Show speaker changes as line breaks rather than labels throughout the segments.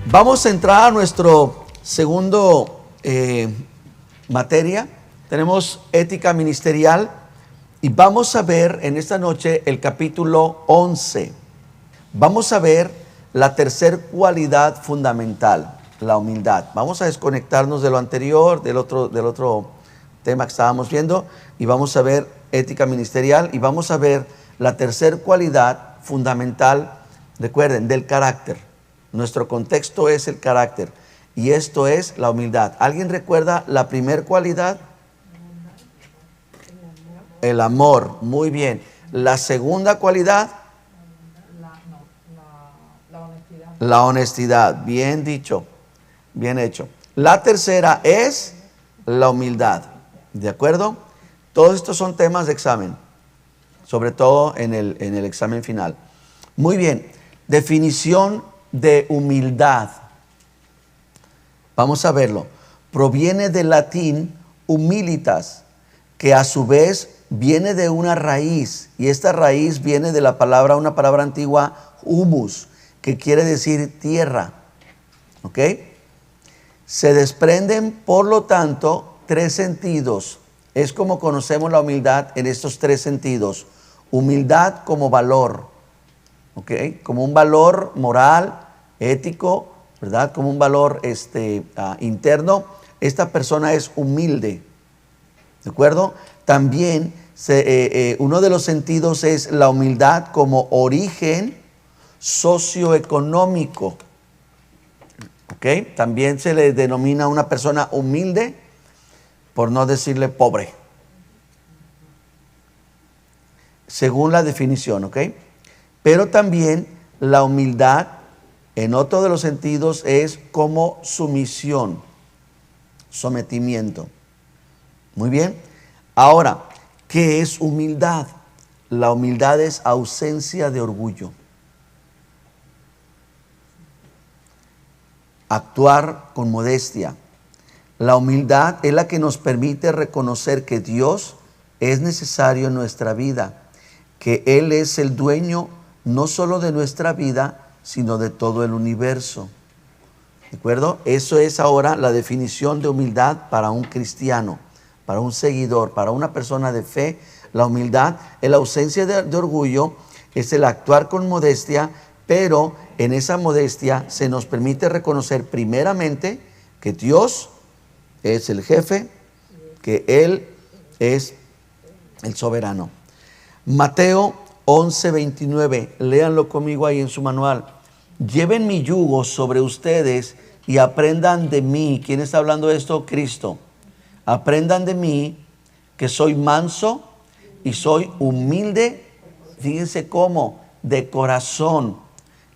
Vamos a entrar a nuestro segundo materia. Tenemos ética ministerial y vamos a ver en esta noche el capítulo 11. Vamos a ver la tercera cualidad fundamental, la humildad. Vamos a desconectarnos de lo anterior, del otro tema que estábamos viendo, y vamos a ver ética ministerial y vamos a ver la tercera cualidad fundamental, recuerden, del carácter. Nuestro contexto es el carácter y esto es la humildad. ¿Alguien recuerda la primera cualidad? El amor, muy bien. La segunda cualidad, la honestidad, bien dicho, bien hecho. La tercera es la humildad, ¿de acuerdo? Todos estos son temas de examen, sobre todo en el examen final. Muy bien, definición de humildad. Vamos a verlo. Proviene del latín humilitas, que a su vez viene de una raíz, y esta raíz viene de una palabra antigua, humus, que quiere decir tierra. ¿Ok? Se desprenden, por lo tanto, tres sentidos. Es como conocemos la humildad en estos tres sentidos. Humildad como valor, ¿ok? Como un valor moral, ético, ¿verdad? Como un valor interno. Esta persona es humilde, ¿de acuerdo? También uno de los sentidos es la humildad como origen socioeconómico, ¿ok? También se le denomina a una persona humilde, por no decirle pobre, según la definición, ¿ok? Pero también la humildad, en otro de los sentidos, es como sumisión, sometimiento. Muy bien. Ahora, ¿qué es humildad? La humildad es ausencia de orgullo. Actuar con modestia. La humildad es la que nos permite reconocer que Dios es necesario en nuestra vida, que Él es el dueño no solo de nuestra vida, sino de todo el universo. ¿De acuerdo? Eso es ahora la definición de humildad para un cristiano, para un seguidor, para una persona de fe. La humildad es la ausencia de orgullo, es el actuar con modestia, pero en esa modestia se nos permite reconocer primeramente que Dios es el jefe, que Él es el soberano. Mateo 11:29, léanlo conmigo ahí en su manual. Lleven mi yugo sobre ustedes y aprendan de mí. ¿Quién está hablando de esto? Cristo. Aprendan de mí, que soy manso y soy humilde, fíjense cómo, de corazón,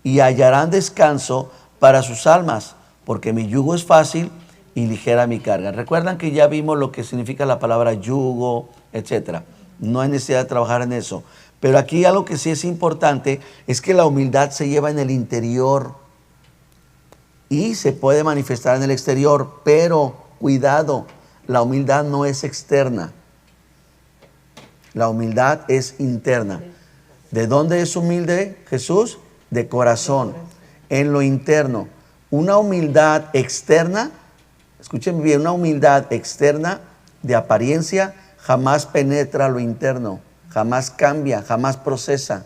y hallarán descanso para sus almas, porque mi yugo es fácil y ligera mi carga. Recuerdan que ya vimos lo que significa la palabra yugo, etcétera. No hay necesidad de trabajar en eso. Pero aquí algo que sí es importante es que la humildad se lleva en el interior y se puede manifestar en el exterior, pero cuidado, la humildad no es externa. La humildad es interna. ¿De dónde es humilde Jesús? De corazón, en lo interno. Una humildad externa, escuchen bien, una humildad externa de apariencia jamás penetra lo interno, jamás cambia, jamás procesa.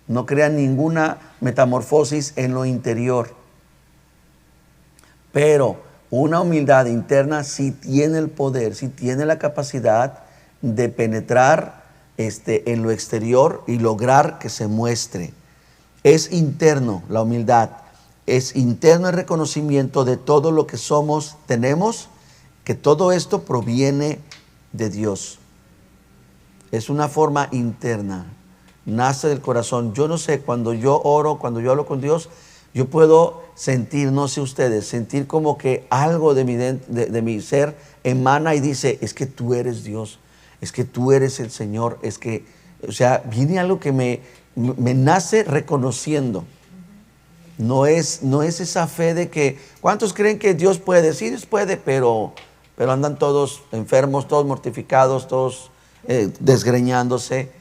No crea ninguna metamorfosis en lo interior. Pero una humildad interna sí tiene el poder, sí tiene la capacidad de penetrar en lo exterior y lograr que se muestre. Es interno la humildad, es interno el reconocimiento de todo lo que somos, tenemos, que todo esto proviene de Dios. Es una forma interna, nace del corazón. Yo no sé, cuando yo oro, cuando yo hablo con Dios, yo puedo sentir, no sé ustedes, sentir como que algo de mi ser emana y dice, es que tú eres Dios, es que tú eres el Señor, es que, o sea, viene algo que me nace reconociendo. No es esa fe de que, ¿cuántos creen que Dios puede? Sí, Dios puede, pero andan todos enfermos, todos mortificados, todos desgreñándose.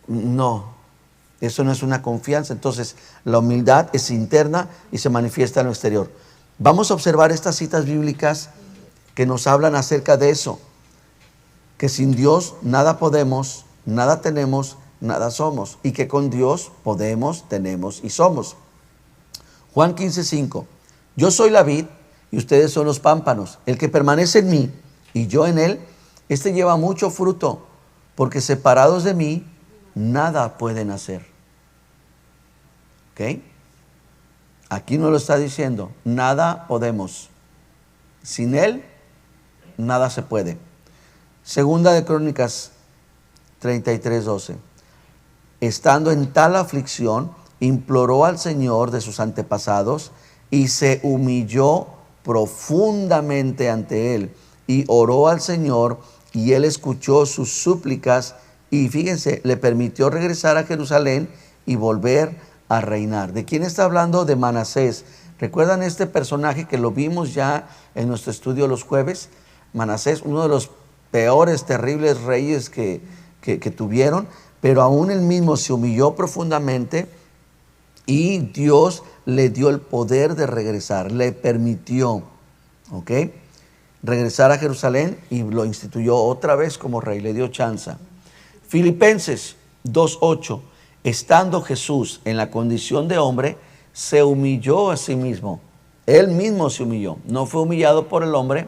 No, Eso no es una confianza. Entonces, la humildad es interna y se manifiesta en lo exterior. Vamos a observar estas citas bíblicas que nos hablan acerca de eso. Que sin Dios nada podemos, nada tenemos, nada somos. Y que con Dios podemos, tenemos y somos. Juan 15:5. Yo soy la vid y ustedes son los pámpanos. El que permanece en mí y yo en él, este lleva mucho fruto, porque separados de mí, nada pueden hacer. ¿Ok? Aquí nos lo está diciendo, nada podemos. Sin él, nada se puede. Segunda de Crónicas 33:12. Estando en tal aflicción, imploró al Señor de sus antepasados y se humilló profundamente ante él y oró al Señor y él escuchó sus súplicas y fíjense, le permitió regresar a Jerusalén y volver a reinar. ¿De quién está hablando? De Manasés. ¿Recuerdan este personaje que lo vimos ya en nuestro estudio los jueves? Manasés, uno de los peores, terribles reyes que tuvieron, pero aún él mismo se humilló profundamente y Dios le dio el poder de regresar, le permitió, ¿ok?, regresar a Jerusalén y lo instituyó otra vez como rey, le dio chance. Filipenses 2:8. Estando Jesús en la condición de hombre, se humilló a sí mismo. Él mismo se humilló. No fue humillado por el hombre,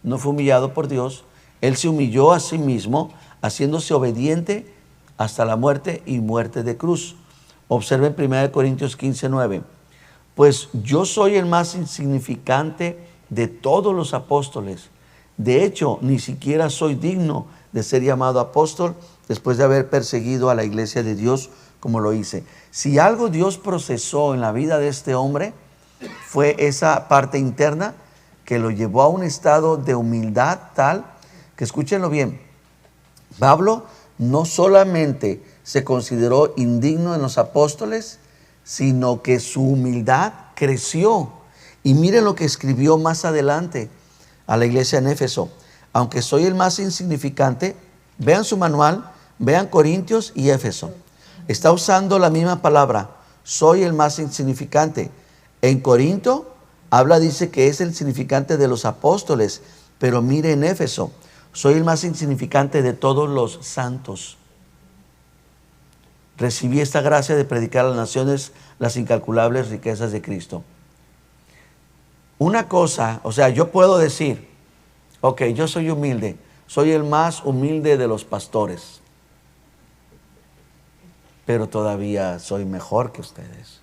no fue humillado por Dios. Él se humilló a sí mismo, haciéndose obediente hasta la muerte y muerte de cruz. Observen 1 Corintios 15:9. Pues yo soy el más insignificante de todos los apóstoles. De hecho, ni siquiera soy digno de ser llamado apóstol después de haber perseguido a la iglesia de Dios como lo hice. Si algo Dios procesó en la vida de este hombre, fue esa parte interna que lo llevó a un estado de humildad tal que, escúchenlo bien, Pablo no solamente se consideró indigno en los apóstoles, sino que su humildad creció. Y miren lo que escribió más adelante a la iglesia en Éfeso. Aunque soy el más insignificante, vean su manual, vean Corintios y Éfeso. Está usando la misma palabra, soy el más insignificante. En Corinto dice que es el insignificante de los apóstoles, pero mire en Éfeso, soy el más insignificante de todos los santos. Recibí esta gracia de predicar a las naciones las incalculables riquezas de Cristo. Una cosa, o sea, yo puedo decir, ok, yo soy humilde, soy el más humilde de los pastores, pero todavía soy mejor que ustedes.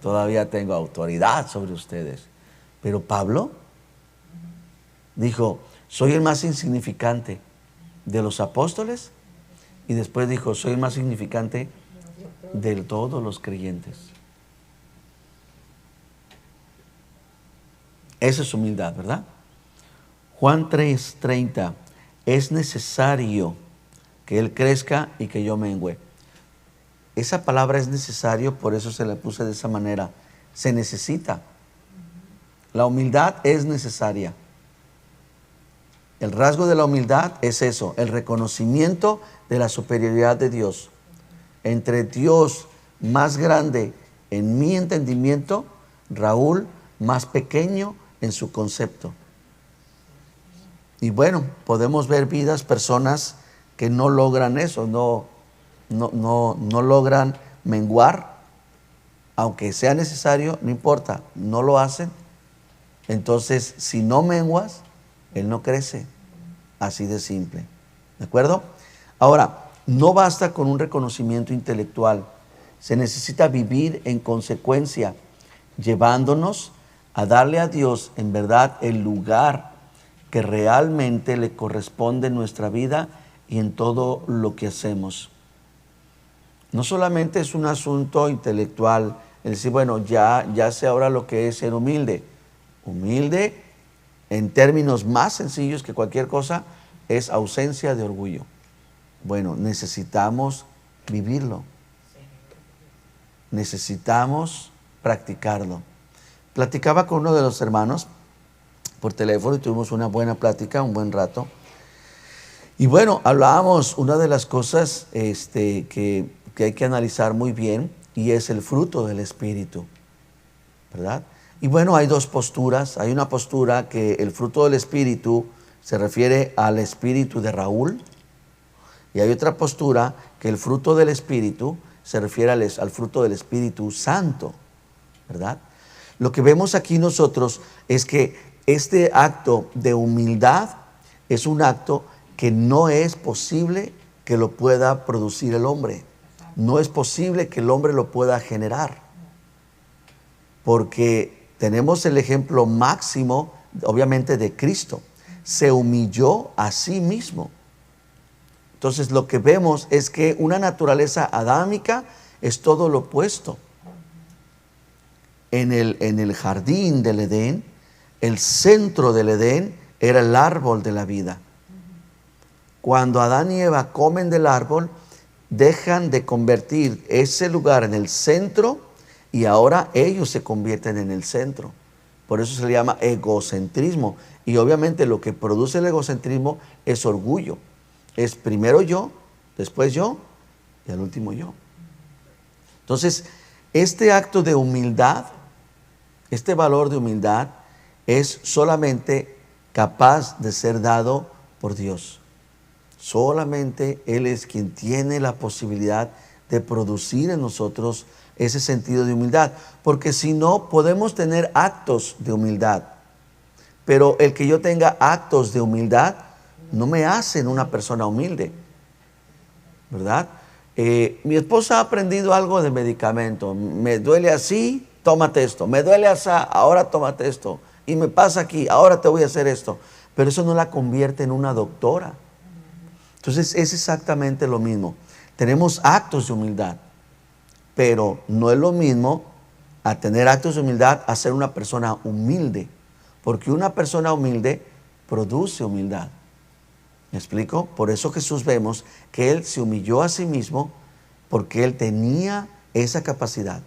Todavía tengo autoridad sobre ustedes. Pero Pablo dijo, soy el más insignificante de los apóstoles, y después dijo, soy el más significante de todos los creyentes. Esa es humildad, ¿verdad? Juan 3:30, es necesario que Él crezca y que yo mengüe. Esa palabra es necesario, por eso se la puse de esa manera. Se necesita. La humildad es necesaria. El rasgo de la humildad es eso, el reconocimiento de la superioridad de Dios. Entre Dios más grande en mi entendimiento, Raúl más pequeño en su concepto. Y bueno, podemos ver vidas, personas que no logran eso, no logran menguar, aunque sea necesario, no importa, no lo hacen. Entonces, si no menguas, Él no crece. Así de simple. ¿De acuerdo? Ahora, no basta con un reconocimiento intelectual. Se necesita vivir en consecuencia, llevándonos a darle a Dios en verdad el lugar que realmente le corresponde en nuestra vida y en todo lo que hacemos. No solamente es un asunto intelectual, el decir, bueno, ya sé ahora lo que es ser humilde. Humilde, en términos más sencillos que cualquier cosa, es ausencia de orgullo. Bueno, necesitamos vivirlo. Necesitamos practicarlo. Platicaba con uno de los hermanos por teléfono y tuvimos una buena plática, un buen rato. Y bueno, hablábamos, una de las cosas que hay que analizar muy bien, y es el fruto del Espíritu, ¿verdad? Y bueno, hay dos posturas. Hay una postura que el fruto del Espíritu se refiere al espíritu de Raúl, y hay otra postura que el fruto del Espíritu se refiere al fruto del Espíritu Santo, ¿verdad? Lo que vemos aquí nosotros es que este acto de humildad es un acto que no es posible que lo pueda producir el hombre. No es posible que el hombre lo pueda generar, porque tenemos el ejemplo máximo, obviamente, de Cristo. Se humilló a sí mismo. Entonces lo que vemos es que una naturaleza adámica es todo lo opuesto. En el jardín del Edén, el centro del Edén era el árbol de la vida. Cuando Adán y Eva comen del árbol, dejan de convertir ese lugar en el centro, y ahora ellos se convierten en el centro. Por eso se le llama egocentrismo. Y obviamente lo que produce el egocentrismo es orgullo. Es primero yo, después yo y al último yo. Entonces, este acto de humildad, este valor de humildad, es solamente capaz de ser dado por Dios. Solamente Él es quien tiene la posibilidad de producir en nosotros ese sentido de humildad. Porque si no, podemos tener actos de humildad, pero el que yo tenga actos de humildad no me hacen una persona humilde, ¿verdad? Mi esposa ha aprendido algo de medicamento. Me duele así, tómate esto. Me duele así, ahora tómate esto. Y me pasa aquí, ahora te voy a hacer esto. Pero eso no la convierte en una doctora. Entonces es exactamente lo mismo. Tenemos actos de humildad, pero no es lo mismo a tener actos de humildad a ser una persona humilde. Porque una persona humilde produce humildad. ¿Me explico? Por eso Jesús vemos que Él se humilló a sí mismo, porque Él tenía esa capacidad,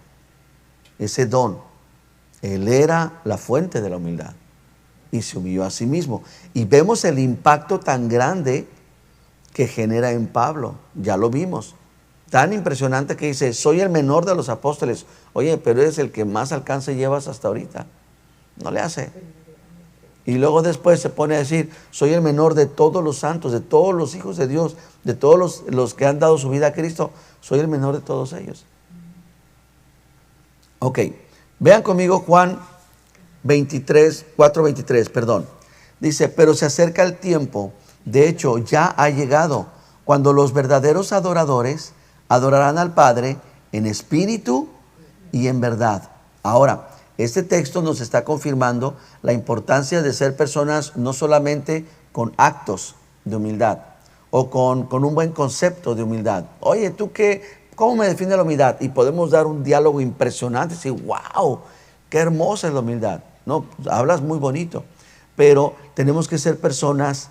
ese don. Él era la fuente de la humildad y se humilló a sí mismo. Y vemos el impacto tan grande que genera en Pablo. Ya lo vimos. Tan impresionante que dice, soy el menor de los apóstoles. Oye, pero eres el que más alcance llevas hasta ahorita. No le hace. Y luego después se pone a decir, soy el menor de todos los santos, de todos los hijos de Dios, de todos los que han dado su vida a Cristo. Soy el menor de todos ellos. Ok, vean conmigo Juan 4:23, perdón. Dice, pero se acerca el tiempo, de hecho ya ha llegado, cuando los verdaderos adoradores adorarán al Padre en espíritu y en verdad. Ahora, este texto nos está confirmando la importancia de ser personas no solamente con actos de humildad o con un buen concepto de humildad. Oye, ¿tú cómo me define la humildad? Y podemos dar un diálogo impresionante, decir, wow, qué hermosa es la humildad. No, hablas muy bonito, pero tenemos que ser personas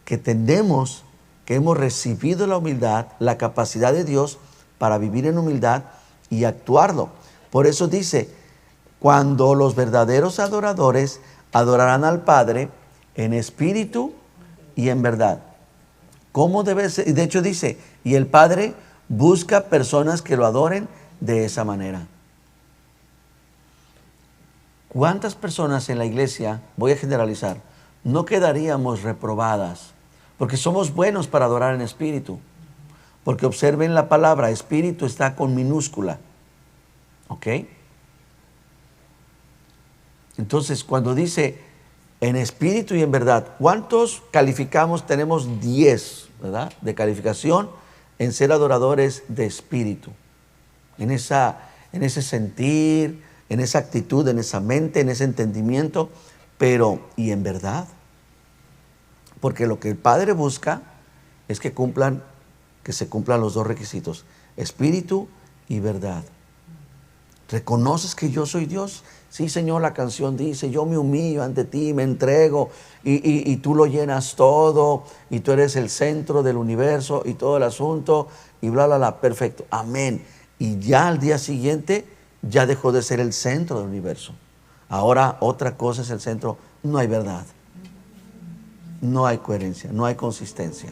que hemos recibido la humildad, la capacidad de Dios para vivir en humildad y actuarlo. Por eso dice, cuando los verdaderos adoradores adorarán al Padre en espíritu y en verdad. ¿Cómo debe ser? Y de hecho dice, y el Padre busca personas que lo adoren de esa manera. ¿Cuántas personas en la iglesia, voy a generalizar, no quedaríamos reprobadas? Porque somos buenos para adorar en espíritu. Porque observen la palabra, espíritu está con minúscula. ¿Ok? Entonces, cuando dice en espíritu y en verdad, ¿cuántos calificamos? Tenemos 10, ¿verdad? De calificación en ser adoradores de espíritu. En ese sentir, en esa actitud, en esa mente, en ese entendimiento, pero ¿y en verdad? Porque lo que el Padre busca es que se cumplan los dos requisitos, espíritu y verdad. ¿Reconoces que yo soy Dios? Sí, Señor, la canción dice, yo me humillo ante ti, me entrego, y tú lo llenas todo, y tú eres el centro del universo y todo el asunto, y bla, bla, bla, perfecto, amén. Y ya al día siguiente, ya dejó de ser el centro del universo. Ahora otra cosa es el centro, no hay verdad, no hay coherencia, no hay consistencia.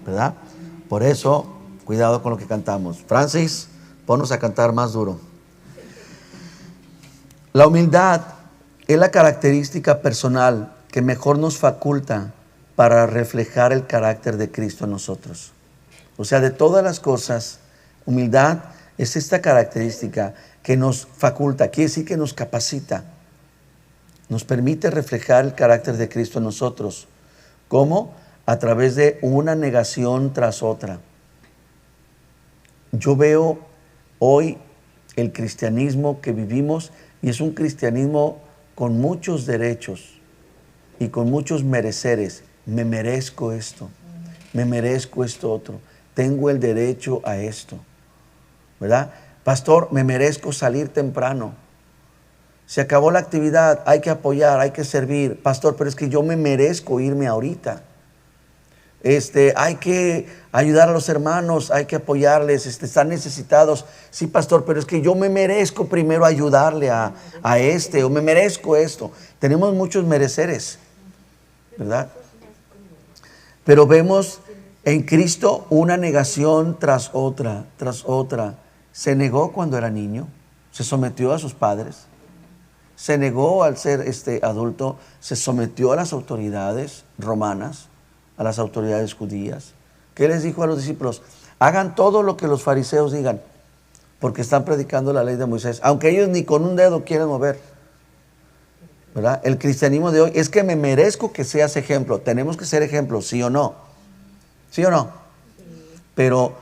¿verdad? Por eso, cuidado con lo que cantamos. Francis, ponnos a cantar más duro. La humildad es la característica personal que mejor nos faculta para reflejar el carácter de Cristo en nosotros. O sea, de todas las cosas, humildad es esta característica que nos faculta, quiere decir que nos capacita, nos permite reflejar el carácter de Cristo en nosotros. ¿Cómo? A través de una negación tras otra. Yo veo hoy el cristianismo que vivimos y es un cristianismo con muchos derechos y con muchos mereceres. Me merezco esto, me merezco esto otro, tengo el derecho a esto, ¿verdad? Pastor, me merezco salir temprano. Se acabó la actividad, hay que apoyar, hay que servir. Pastor, pero es que yo me merezco irme ahorita. Hay que ayudar a los hermanos, hay que apoyarles, están necesitados. Sí, pastor, pero es que yo me merezco primero ayudarle a o me merezco esto. Tenemos muchos mereceres, ¿verdad? Pero vemos en Cristo una negación tras otra, tras otra. Se negó cuando era niño, se sometió a sus padres, se negó al ser adulto, se sometió a las autoridades romanas, a las autoridades judías. ¿Qué les dijo a los discípulos? Hagan todo lo que los fariseos digan, porque están predicando la ley de Moisés, aunque ellos ni con un dedo quieren mover, ¿verdad? El cristianismo de hoy es que me merezco que seas ejemplo. Tenemos que ser ejemplos, ¿sí o no? ¿Sí o no? Pero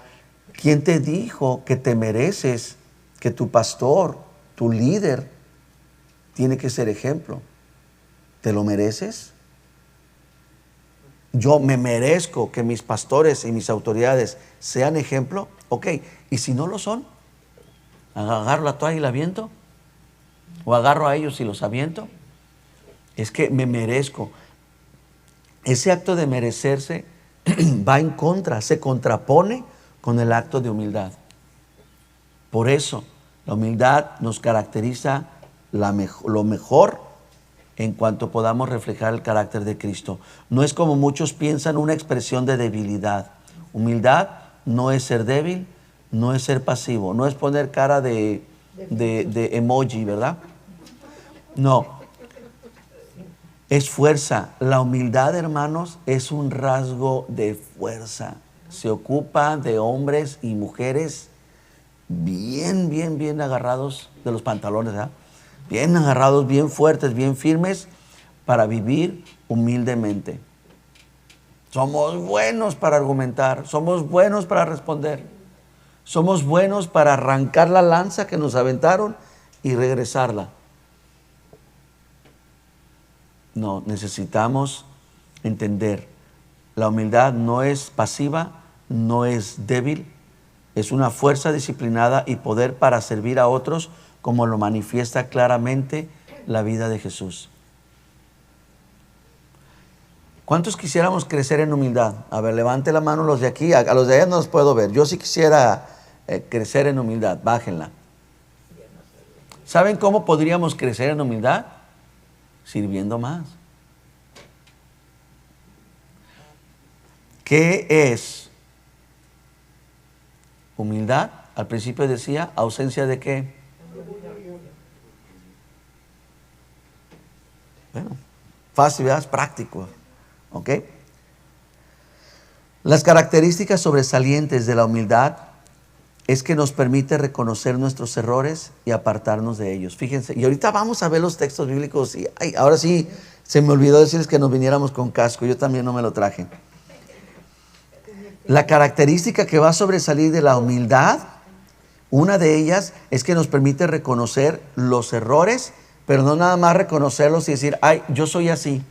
¿quién te dijo que te mereces que tu pastor, tu líder, tiene que ser ejemplo? ¿Te lo mereces? Yo me merezco que mis pastores y mis autoridades sean ejemplo. Ok, ¿y si no lo son? ¿Agarro la toalla y la aviento? ¿O agarro a ellos y los aviento? Es que me merezco. Ese acto de merecerse va en contra, se contrapone con el acto de humildad. Por eso, la humildad nos caracteriza lo mejor en cuanto podamos reflejar el carácter de Cristo. No es como muchos piensan una expresión de debilidad. Humildad no es ser débil, no es ser pasivo, no es poner cara de emoji, ¿verdad? No, es fuerza. La humildad, hermanos, es un rasgo de fuerza. Se ocupa de hombres y mujeres bien agarrados de los pantalones, ¿verdad? Bien agarrados, bien fuertes, bien firmes para vivir humildemente. Somos buenos para argumentar, somos buenos para responder, somos buenos para arrancar la lanza que nos aventaron y regresarla. No, necesitamos entender, la humildad no es pasiva, no es débil, es una fuerza disciplinada y poder para servir a otros, como lo manifiesta claramente la vida de Jesús. ¿Cuántos quisiéramos crecer en humildad? A ver, levante la mano los de aquí, a los de allá no los puedo ver. Yo sí quisiera crecer en humildad, bájenla. ¿Saben cómo podríamos crecer en humildad? Sirviendo más. ¿Qué es humildad? Al principio decía, ausencia de ¿qué? Bueno, fácil, ¿verdad? Es práctico. ¿Ok? Las características sobresalientes de la humildad es que nos permite reconocer nuestros errores y apartarnos de ellos. Fíjense, y ahorita vamos a ver los textos bíblicos. Y ahora sí, se me olvidó decirles que nos viniéramos con casco. Yo también no me lo traje. La característica que va a sobresalir de la humildad, una de ellas es que nos permite reconocer los errores, pero no nada más reconocerlos y decir, ay, yo soy así.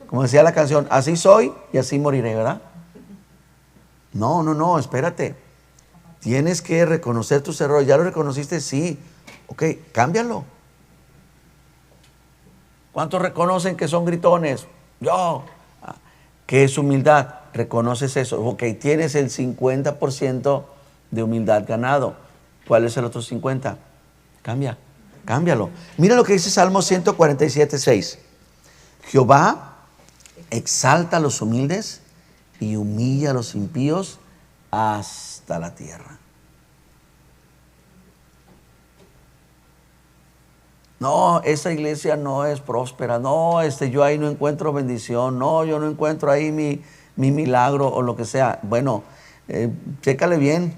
Como decía la canción, así soy y así moriré, ¿verdad? No, espérate. Tienes que reconocer tus errores. ¿Ya lo reconociste? Sí. Ok, cámbialo. ¿Cuántos reconocen que son gritones? Yo. ¿Qué es humildad? Reconoces eso. Ok, tienes el 50% de humildad ganado. ¿Cuál es el otro 50%? Cámbialo. Mira lo que dice Salmo 147:6. Jehová exalta a los humildes y humilla a los impíos hasta la tierra. No, esa iglesia no es próspera. No, yo ahí no encuentro bendición. No, yo no encuentro ahí mi milagro o lo que sea. Bueno, chécale bien.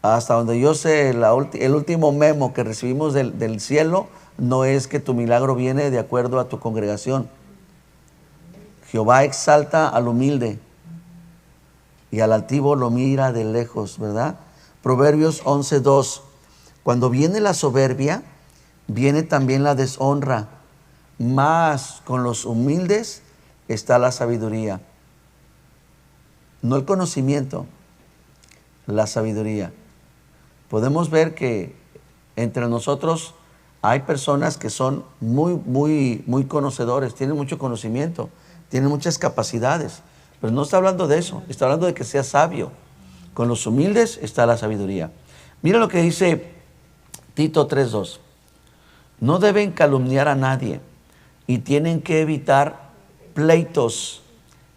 Hasta donde yo sé, el último memo que recibimos del cielo no es que tu milagro viene de acuerdo a tu congregación. Jehová exalta al humilde y al altivo lo mira de lejos, ¿verdad? Proverbios 11:2. Cuando viene la soberbia, viene también la deshonra, mas con los humildes está la sabiduría. No el conocimiento, la sabiduría. Podemos ver que entre nosotros hay personas que son muy conocedores, tienen mucho conocimiento, tienen muchas capacidades, pero no está hablando de eso, está hablando de que sea sabio. Con los humildes está la sabiduría. Mira lo que dice Tito 3:2. No deben calumniar a nadie y tienen que evitar pleitos.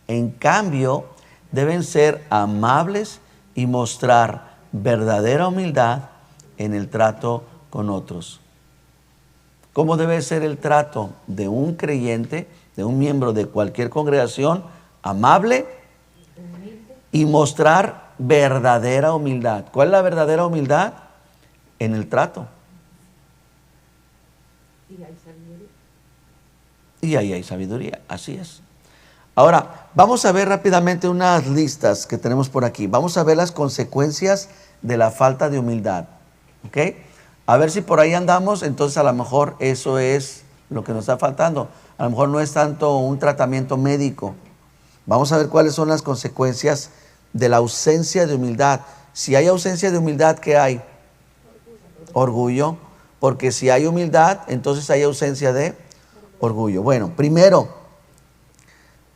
En cambio, deben ser amables y mostrar verdadera humildad en el trato con otros. ¿Cómo debe ser el trato de un creyente, de un miembro de cualquier congregación? Amable y mostrar verdadera humildad. ¿Cuál es la verdadera humildad? En el trato. Y ahí hay sabiduría, así es. Ahora, vamos a ver rápidamente unas listas que tenemos por aquí. Vamos a ver las consecuencias de la falta de humildad. ¿Ok? A ver si por ahí andamos, entonces a lo mejor eso es lo que nos está faltando. A lo mejor no es tanto un tratamiento médico. Vamos a ver cuáles son las consecuencias de la ausencia de humildad. Si hay ausencia de humildad, ¿qué hay? Orgullo. Porque si hay humildad, entonces hay ausencia de orgullo. Bueno, primero,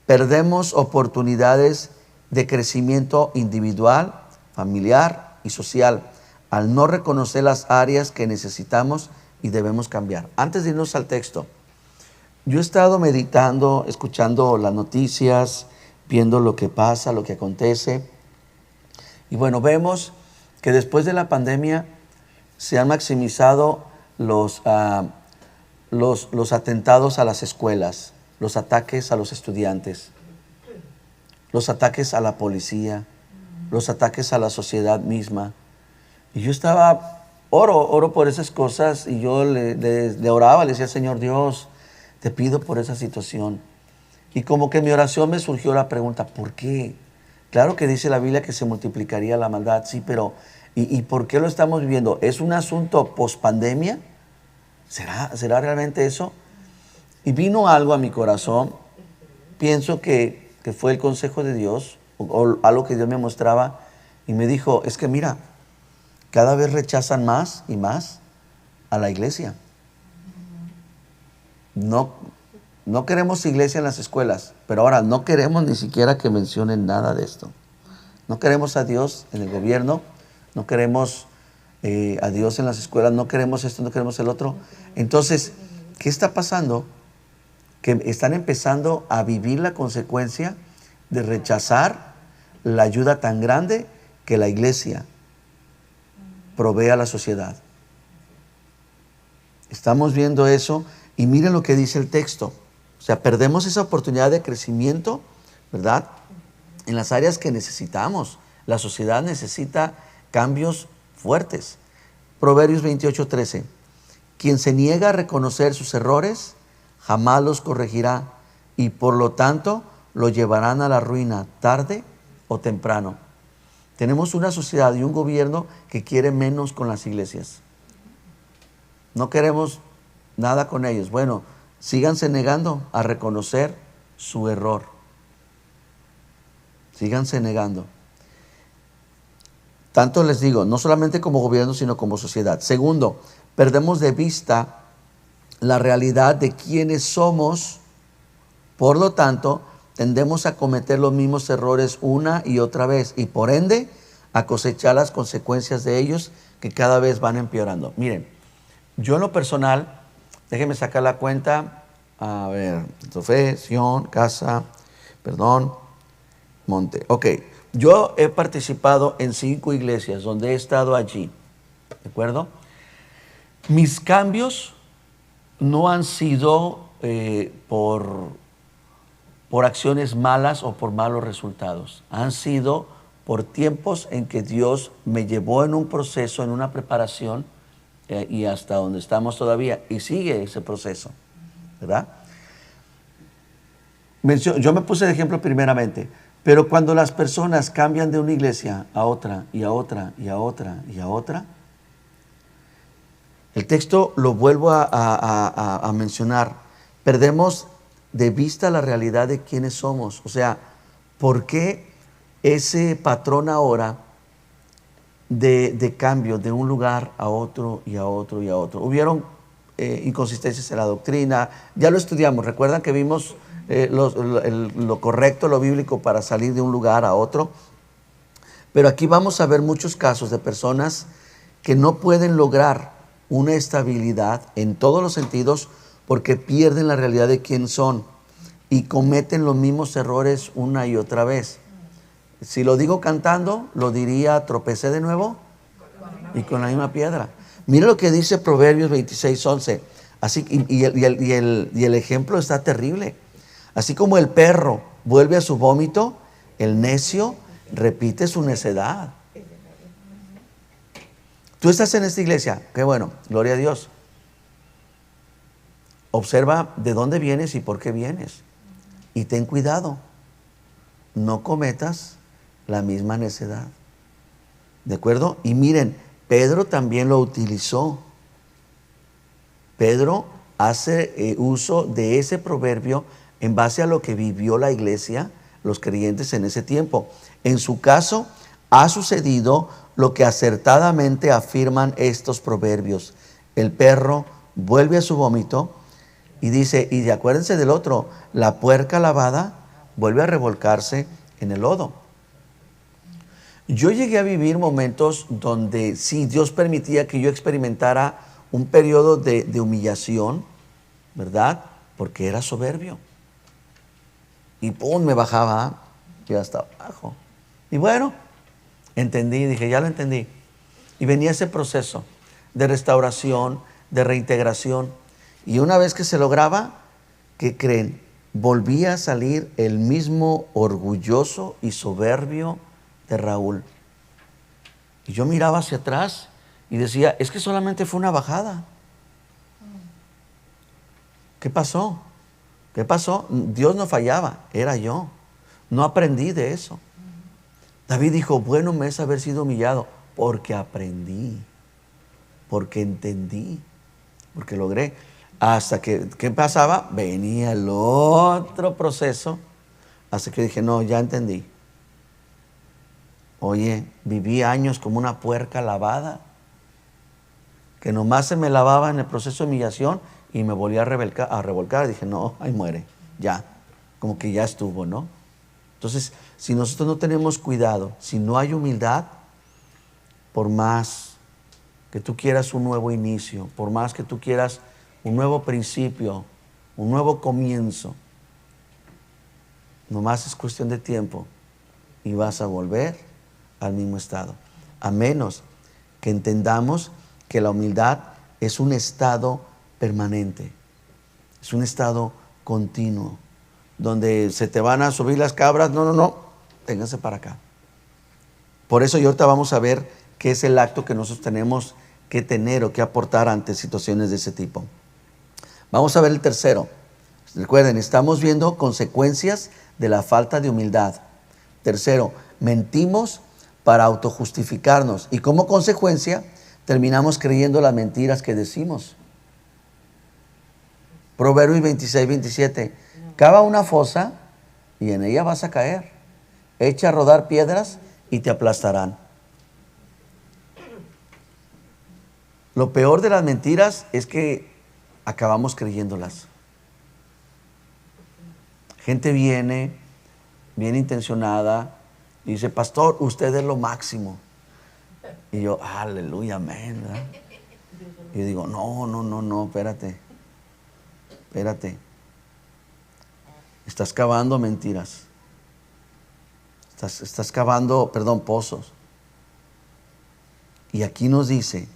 perdemos oportunidades de crecimiento individual, familiar y social al no reconocer las áreas que necesitamos y debemos cambiar. Antes de irnos al texto, yo he estado meditando, escuchando las noticias, viendo lo que pasa, lo que acontece. Y bueno, vemos que después de la pandemia se han maximizado los atentados a las escuelas, los ataques a los estudiantes, los ataques a la policía, los ataques a la sociedad misma. Y yo estaba, oro por esas cosas, y yo le oraba, le decía, Señor Dios, te pido por esa situación. Y como que en mi oración me surgió la pregunta, ¿por qué? Claro que dice la Biblia que se multiplicaría la maldad, sí, pero ¿y por qué lo estamos viviendo? ¿Es un asunto post-pandemia? ¿Será realmente eso? Y vino algo a mi corazón, pienso que fue el consejo de Dios, o algo que Dios me mostraba, y me dijo, es que mira, cada vez rechazan más y más a la iglesia. No queremos iglesia en las escuelas, pero ahora no queremos ni siquiera que mencionen nada de esto. No queremos a Dios en el gobierno, no queremos a Dios en las escuelas, no queremos esto, no queremos el otro. Entonces, ¿qué está pasando? Que están empezando a vivir la consecuencia de rechazar la ayuda tan grande que la iglesia provee a la sociedad. Estamos viendo eso y miren lo que dice el texto. O sea, perdemos esa oportunidad de crecimiento, ¿verdad? En las áreas que necesitamos. La sociedad necesita cambios fuertes. Proverbios 28:13. Quien se niega a reconocer sus errores, jamás los corregirá, y por lo tanto lo llevarán a la ruina tarde o temprano. Tenemos una sociedad y un gobierno que quiere menos con las iglesias. No queremos nada con ellos. Bueno, síganse negando a reconocer su error. Síganse negando. Tanto les digo, no solamente como gobierno, sino como sociedad. Segundo, perdemos de vista la realidad de quiénes somos. Por lo tanto, tendemos a cometer los mismos errores una y otra vez y por ende a cosechar las consecuencias de ellos que cada vez van empeorando. Miren, yo en lo personal, déjenme sacar la cuenta, a ver, profesión, casa, perdón, monte. Ok, yo he participado en 5 iglesias donde he estado allí, ¿de acuerdo? Mis cambios no han sido por acciones malas o por malos resultados. Han sido por tiempos en que Dios me llevó en un proceso, en una preparación, y hasta donde estamos todavía, y sigue ese proceso, ¿verdad? Yo me puse de ejemplo primeramente, pero cuando las personas cambian de una iglesia a otra, y a otra, y a otra, y a otra, el texto lo vuelvo a mencionar, perdemos de vista la realidad de quiénes somos. O sea, ¿por qué ese patrón ahora de cambio de un lugar a otro y a otro y a otro? Hubieron inconsistencias en la doctrina, ya lo estudiamos, recuerdan que vimos lo correcto, lo bíblico para salir de un lugar a otro, pero aquí vamos a ver muchos casos de personas que no pueden lograr una estabilidad en todos los sentidos porque pierden la realidad de quién son y cometen los mismos errores una y otra vez. Si lo digo cantando, lo diría tropecé de nuevo y con la misma piedra. Mira lo que dice Proverbios 26:11. Así, y el ejemplo está terrible. Así como el perro vuelve a su vómito, el necio repite su necedad. Tú estás en esta iglesia, qué bueno, gloria a Dios. Observa de dónde vienes y por qué vienes. Y ten cuidado, no cometas la misma necedad. ¿De acuerdo? Y miren, Pedro también lo utilizó. Pedro hace uso de ese proverbio en base a lo que vivió la iglesia, los creyentes en ese tiempo. En su caso, ha sucedido lo que acertadamente afirman estos proverbios. El perro vuelve a su vómito y dice, y acuérdense del otro, la puerca lavada vuelve a revolcarse en el lodo. Yo llegué a vivir momentos donde sí, Dios permitía que yo experimentara un periodo de humillación, ¿verdad? Porque era soberbio. Y pum, me bajaba y hasta abajo. Y bueno, entendí, dije, ya lo entendí. Y venía ese proceso de restauración, de reintegración. Y una vez que se lograba, ¿qué creen? Volvía a salir el mismo orgulloso y soberbio de Raúl. Y yo miraba hacia atrás y decía, es que solamente fue una bajada. ¿Qué pasó? ¿Qué pasó? Dios no fallaba, era yo. No aprendí de eso. David dijo, bueno me es haber sido humillado, porque aprendí, porque entendí, porque logré. Hasta que, ¿qué pasaba? Venía el otro proceso, hasta que dije, no, ya entendí. Oye, viví años como una puerca lavada, que nomás se me lavaba en el proceso de humillación y me volví a revolcar. Dije, no, ahí muere, ya, como que ya estuvo, ¿no? Entonces, si nosotros no tenemos cuidado, si no hay humildad, por más que tú quieras un nuevo inicio, por más que tú quieras un nuevo principio, un nuevo comienzo, nomás es cuestión de tiempo y vas a volver al mismo estado. A menos que entendamos que la humildad es un estado permanente, es un estado continuo, donde se te van a subir las cabras, no, ténganse para acá. Por eso, y ahorita vamos a ver qué es el acto que nosotros tenemos que tener o que aportar ante situaciones de ese tipo. Vamos a ver el tercero. Recuerden, estamos viendo consecuencias de la falta de humildad. Tercero, mentimos para autojustificarnos y como consecuencia terminamos creyendo las mentiras que decimos. Proverbios 26:27. Cava una fosa y en ella vas a caer. Echa a rodar piedras y te aplastarán. Lo peor de las mentiras es que acabamos creyéndolas. Gente viene, bien intencionada, y dice, pastor, usted es lo máximo. Y yo, aleluya, amén, ¿verdad? Y yo digo, no, espérate. Estás cavando mentiras. Estás cavando, pozos. Y aquí nos dice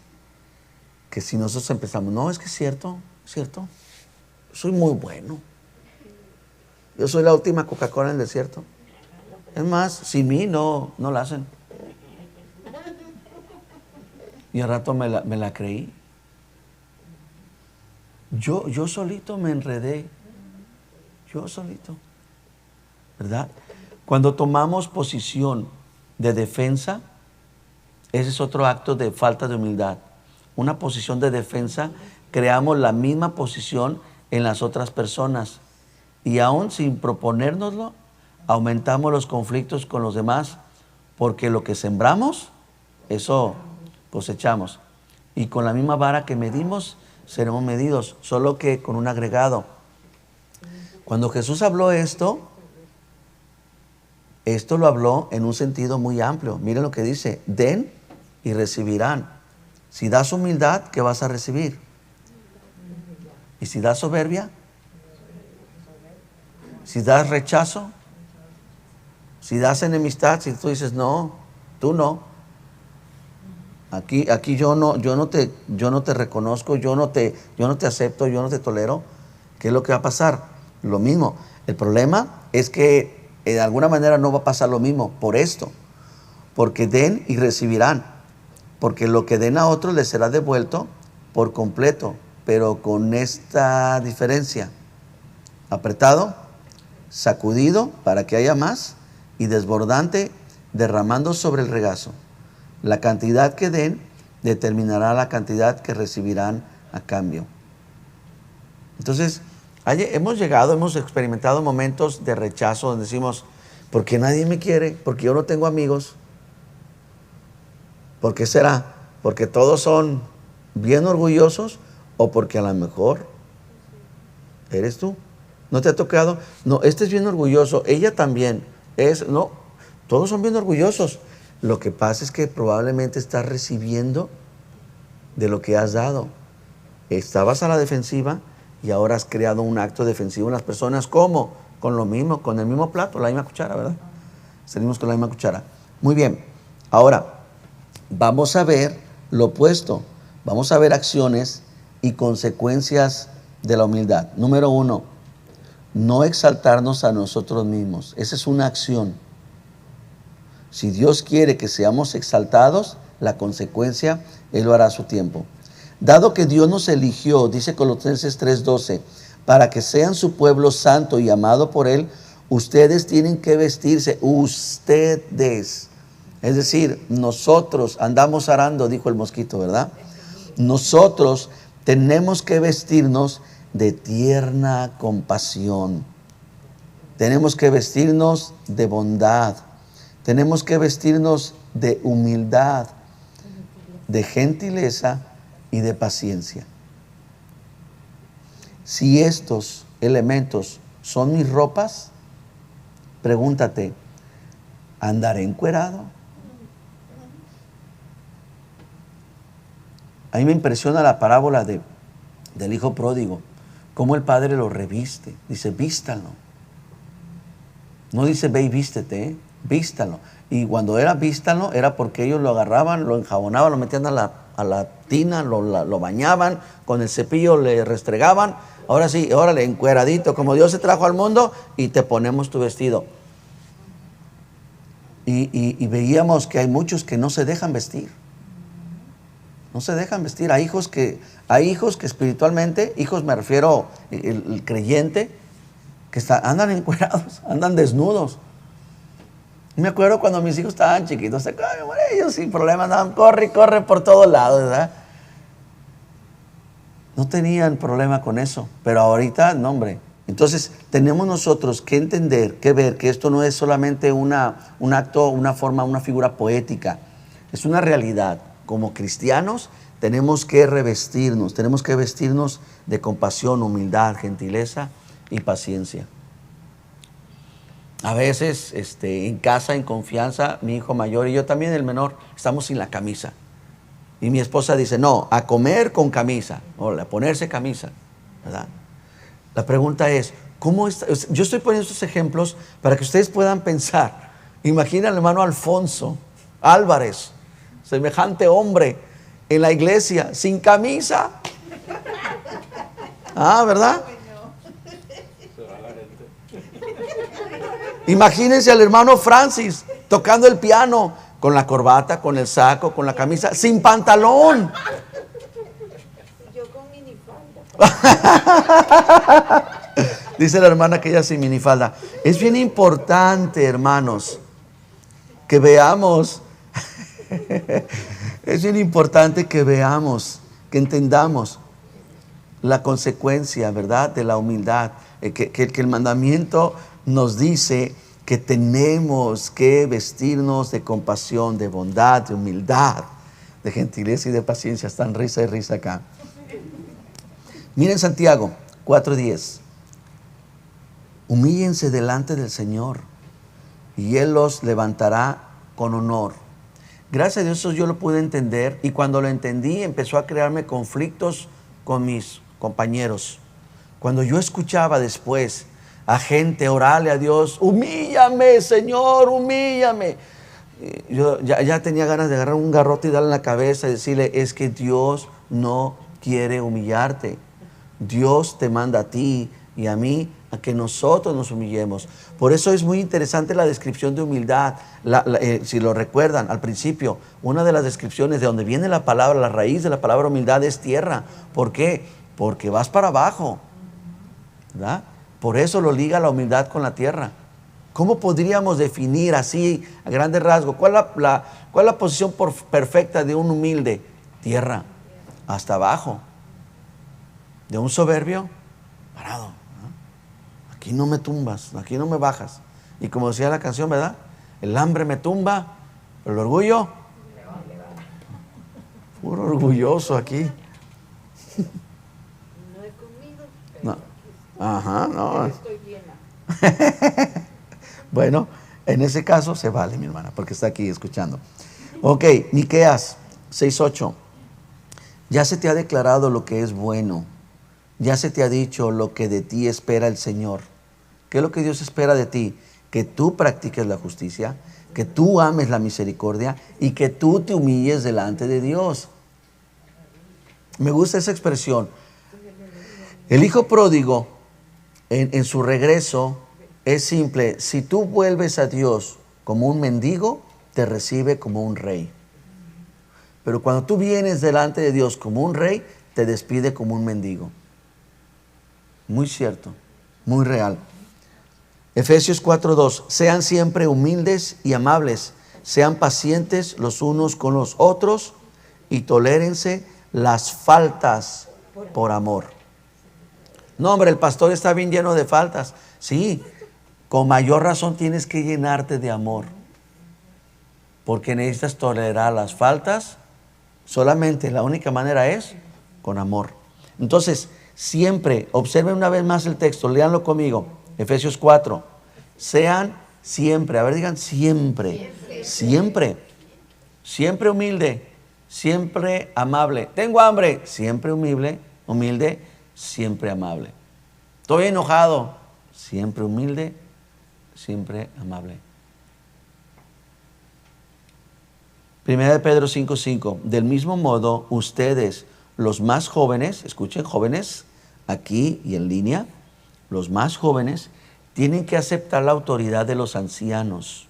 que si nosotros empezamos, no, es que es cierto, soy muy bueno. Yo soy la última Coca-Cola en el desierto. Es más, sin mí no la hacen. Y al rato me la creí. Yo solito me enredé. Yo solito. ¿Verdad? Cuando tomamos posición de defensa, ese es otro acto de falta de humildad. Una posición de defensa, creamos la misma posición en las otras personas. Y aún sin proponérnoslo, aumentamos los conflictos con los demás, porque lo que sembramos, eso cosechamos. Y con la misma vara que medimos, seremos medidos, solo que con un agregado. Cuando Jesús habló esto lo habló en un sentido muy amplio. Miren lo que dice: den y recibirán. Si das humildad, ¿qué vas a recibir? Y si das soberbia, si das rechazo, si das enemistad, si tú dices no, tú no. Aquí yo no te reconozco, yo no te acepto, yo no te tolero. ¿Qué es lo que va a pasar? Lo mismo. El problema es que de alguna manera no va a pasar lo mismo por esto. Porque den y recibirán. Porque lo que den a otros les será devuelto por completo. Pero con esta diferencia: apretado, sacudido para que haya más, y desbordante, derramando sobre el regazo. La cantidad que den determinará la cantidad que recibirán a cambio. Entonces, hemos experimentado momentos de rechazo donde decimos: ¿por qué nadie me quiere? ¿Porque yo no tengo amigos? ¿Por qué será? ¿Porque todos son bien orgullosos? ¿O porque a lo mejor eres tú? ¿No te ha tocado? No, este es bien orgulloso, ella también es. No, todos son bien orgullosos. Lo que pasa es que probablemente estás recibiendo de lo que has dado. Estabas a la defensiva y ahora has creado un acto defensivo en las personas. ¿Cómo? Con lo mismo, con el mismo plato, la misma cuchara, ¿verdad? Salimos con la misma cuchara. Muy bien. Ahora, vamos a ver lo opuesto. Vamos a ver acciones y consecuencias de la humildad. Número 1, no exaltarnos a nosotros mismos. Esa es una acción. Si Dios quiere que seamos exaltados, la consecuencia, Él lo hará a su tiempo. Dado que Dios nos eligió, dice Colosenses 3:12, para que sean su pueblo santo y amado por Él, ustedes tienen que vestirse, ustedes. Es decir, nosotros andamos arando, dijo el mosquito, ¿verdad? Nosotros tenemos que vestirnos de tierna compasión. Tenemos que vestirnos de bondad. Tenemos que vestirnos de humildad, de gentileza y de paciencia. Si estos elementos son mis ropas, pregúntate: ¿andaré encuerado? A mí me impresiona la parábola del hijo pródigo, cómo el padre lo reviste. Dice: vístalo. No dice: ve y vístete, vístalo. Y cuando era vístalo, era porque ellos lo agarraban, lo enjabonaban, lo metían a la tina, lo bañaban, con el cepillo le restregaban. Ahora sí, órale, encueradito, como Dios se trajo al mundo, y te ponemos tu vestido. Y veíamos que hay muchos que no se dejan vestir. No se dejan vestir. Hay hijos que espiritualmente, hijos me refiero, el creyente, que andan encuerados, andan desnudos. Me acuerdo cuando mis hijos estaban chiquitos, ellos sin problema andaban, corre por todos lados, ¿verdad? No tenían problema con eso, pero ahorita, no, hombre. Entonces, tenemos nosotros que entender, que ver que esto no es solamente un acto, una forma, una figura poética. Es una realidad. Como cristianos, tenemos que revestirnos, tenemos que vestirnos de compasión, humildad, gentileza y paciencia. A veces, en casa, en confianza, mi hijo mayor y yo también, el menor, estamos sin la camisa. Y mi esposa dice: no, a comer con camisa, o a ponerse camisa, ¿verdad? La pregunta es, ¿cómo está? Yo estoy poniendo estos ejemplos para que ustedes puedan pensar Imagina al hermano Alfonso Álvarez, semejante hombre en la iglesia, sin camisa. ¿Verdad? Imagínense al hermano Francis tocando el piano con la corbata, con el saco, con la camisa, sin pantalón.
Yo con minifalda.
Dice la hermana que ella sin minifalda. Es bien importante, hermanos, que veamos. Es bien importante que veamos, que entendamos la consecuencia, ¿verdad?, de la humildad. Que el mandamiento nos dice que tenemos que vestirnos de compasión, de bondad, de humildad, de gentileza y de paciencia. Están risa y risa acá. Miren Santiago 4:10. Humíllense delante del Señor y Él los levantará con honor. Gracias a Dios eso yo lo pude entender, y cuando lo entendí empezó a crearme conflictos con mis compañeros. Cuando yo escuchaba después a gente orarle a Dios, humíllame Señor, humíllame, yo ya tenía ganas de agarrar un garrote y darle en la cabeza y decirle, es que Dios no quiere humillarte. Dios te manda a ti y a mí a que nosotros nos humillemos. Por eso es muy interesante la descripción de humildad. Si lo recuerdan al principio, una de las descripciones de donde viene la palabra, la raíz de la palabra humildad es tierra. ¿Por qué? Porque vas para abajo, ¿verdad? Por eso lo liga la humildad con la tierra. ¿Cómo podríamos definir así a grandes rasgos? ¿Cuál es la posición perfecta de un humilde? Tierra, hasta abajo. De un soberbio, parado. Aquí no me tumbas, aquí no me bajas. Y como decía la canción, ¿verdad? El hambre me tumba, pero el orgullo, puro orgulloso aquí.
No es conmigo.
No. Ajá, no.
Estoy llena.
Bueno, en ese caso se vale, mi hermana, porque está aquí escuchando. Ok, Miqueas 6:8. Ya se te ha declarado lo que es bueno. Ya se te ha dicho lo que de ti espera el Señor. ¿Qué es lo que Dios espera de ti? Que tú practiques la justicia, que tú ames la misericordia y que tú te humilles delante de Dios. Me gusta esa expresión. El hijo pródigo, en su regreso, es simple. Si tú vuelves a Dios como un mendigo, te recibe como un rey. Pero cuando tú vienes delante de Dios como un rey, te despide como un mendigo. Muy cierto, muy real. Efesios 4:2. Sean siempre humildes y amables, sean pacientes los unos con los otros y tolérense las faltas por amor. No, hombre, el pastor está bien lleno de faltas. Sí, con mayor razón tienes que llenarte de amor, porque necesitas tolerar las faltas. Solamente la única manera es con amor. Entonces, siempre, observen una vez más el texto, léanlo conmigo, Efesios 4. Sean siempre, a ver, digan siempre, siempre, siempre humilde, siempre amable. Tengo hambre, siempre humilde, siempre amable. Estoy enojado, siempre humilde, siempre amable. Primera de Pedro 5:5. Del mismo modo, ustedes, los más jóvenes, escuchen, jóvenes, aquí y en línea, los más jóvenes tienen que aceptar la autoridad de los ancianos.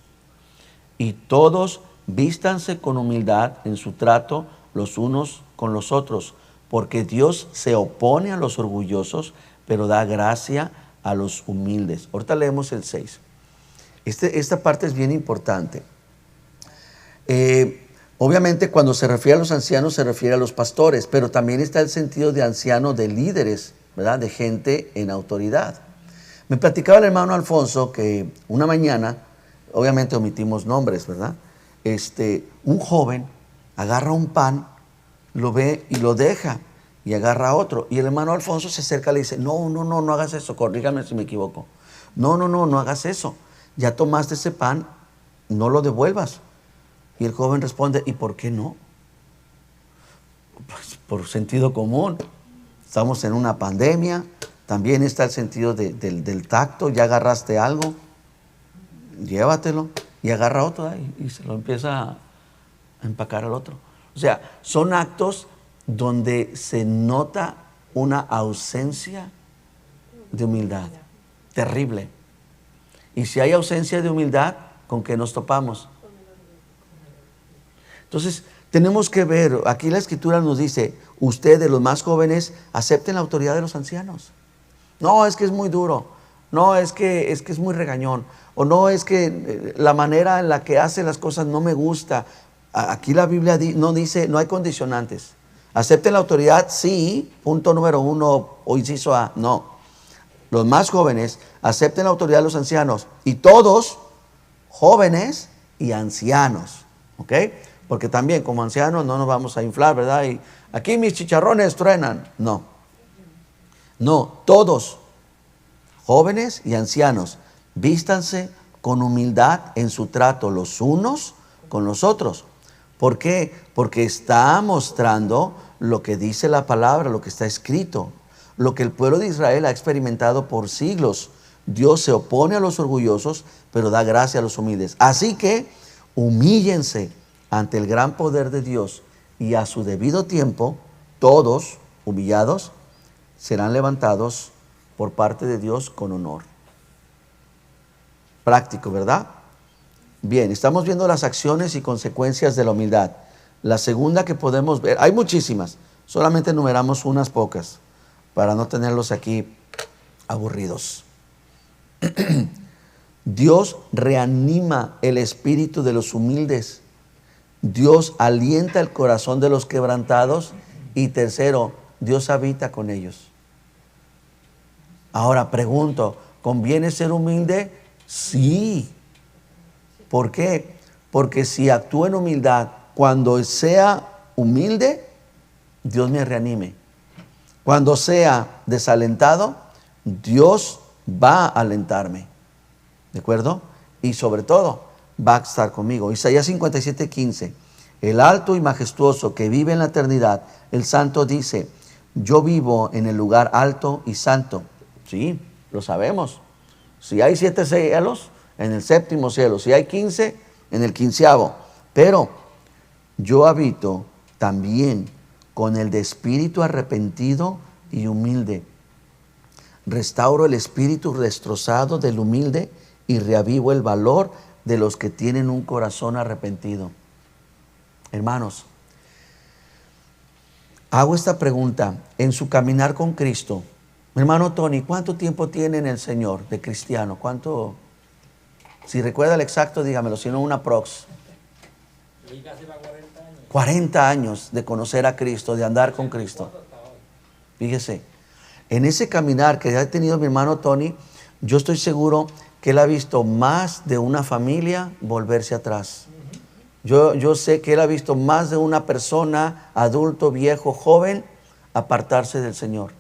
Y todos vístanse con humildad en su trato los unos con los otros, porque Dios se opone a los orgullosos, pero da gracia a los humildes. Ahorita leemos el 6. Esta parte es bien importante. Obviamente cuando se refiere a los ancianos se refiere a los pastores, pero también está el sentido de anciano, de líderes, ¿verdad? De gente en autoridad. Me platicaba el hermano Alfonso que una mañana, obviamente omitimos nombres, ¿verdad? Un joven agarra un pan, lo ve y lo deja, y agarra otro. Y el hermano Alfonso se acerca y le dice, no hagas eso, corrígame si me equivoco. No hagas eso. Ya tomaste ese pan, no lo devuelvas. Y el joven responde, ¿y por qué no? Pues por sentido común. Estamos en una pandemia, también está el sentido del tacto. Ya agarraste algo, llévatelo. y agarra otro ahí y se lo empieza a empacar al otro. O sea, son actos donde se nota una ausencia de humildad. Terrible. Y si hay ausencia de humildad, ¿con qué nos topamos? Entonces, tenemos que ver, aquí la Escritura nos dice, ustedes los más jóvenes, acepten la autoridad de los ancianos. No, es que es muy duro. No, es que es muy regañón. O no, es que la manera en la que hace las cosas no me gusta. Aquí la Biblia no dice, no hay condicionantes. Acepten la autoridad, sí, punto número 1 o inciso A, no. Los más jóvenes acepten la autoridad de los ancianos y todos, jóvenes y ancianos, ¿ok? Porque también como ancianos no nos vamos a inflar, ¿verdad? Y aquí mis chicharrones truenan. No, todos, jóvenes y ancianos, vístanse con humildad en su trato los unos con los otros. ¿Por qué? Porque está mostrando lo que dice la palabra, lo que está escrito, lo que el pueblo de Israel ha experimentado por siglos. Dios se opone a los orgullosos, pero da gracia a los humildes. Así que humíllense ante el gran poder de Dios y a su debido tiempo, todos humillados serán levantados por parte de Dios con honor. Práctico, ¿verdad? Bien, estamos viendo las acciones y consecuencias de la humildad. La segunda que podemos ver, hay muchísimas, solamente enumeramos unas pocas para no tenerlos aquí aburridos. Dios reanima el espíritu de los humildes. Dios alienta el corazón de los quebrantados. Y tercero, Dios habita con ellos. Ahora pregunto, ¿conviene ser humilde? Sí. ¿Por qué? Porque si actúo en humildad, cuando sea humilde, Dios me reanime. Cuando sea desalentado, Dios va a alentarme. ¿De acuerdo? Y sobre todo, va a estar conmigo. Isaías 57:15. El alto y majestuoso que vive en la eternidad, el santo dice, yo vivo en el lugar alto y santo. Sí, lo sabemos. Si hay 7 cielos, en el 7º cielo. Si hay 15, en el 15º. Pero yo habito también con el de espíritu arrepentido y humilde. Restauro el espíritu destrozado del humilde y reavivo el valor de los que tienen un corazón arrepentido. Hermanos, hago esta pregunta en su caminar con Cristo. Mi hermano Tony, ¿cuánto tiempo tiene en el Señor de cristiano? ¿Cuánto? Si recuerda el exacto, dígamelo, si no una prox. 40 años de conocer a Cristo, de andar con Cristo. Fíjese, en ese caminar que ha tenido mi hermano Tony, yo estoy seguro que él ha visto más de una familia volverse atrás. Yo sé que él ha visto más de una persona, adulto, viejo, joven, apartarse del Señor.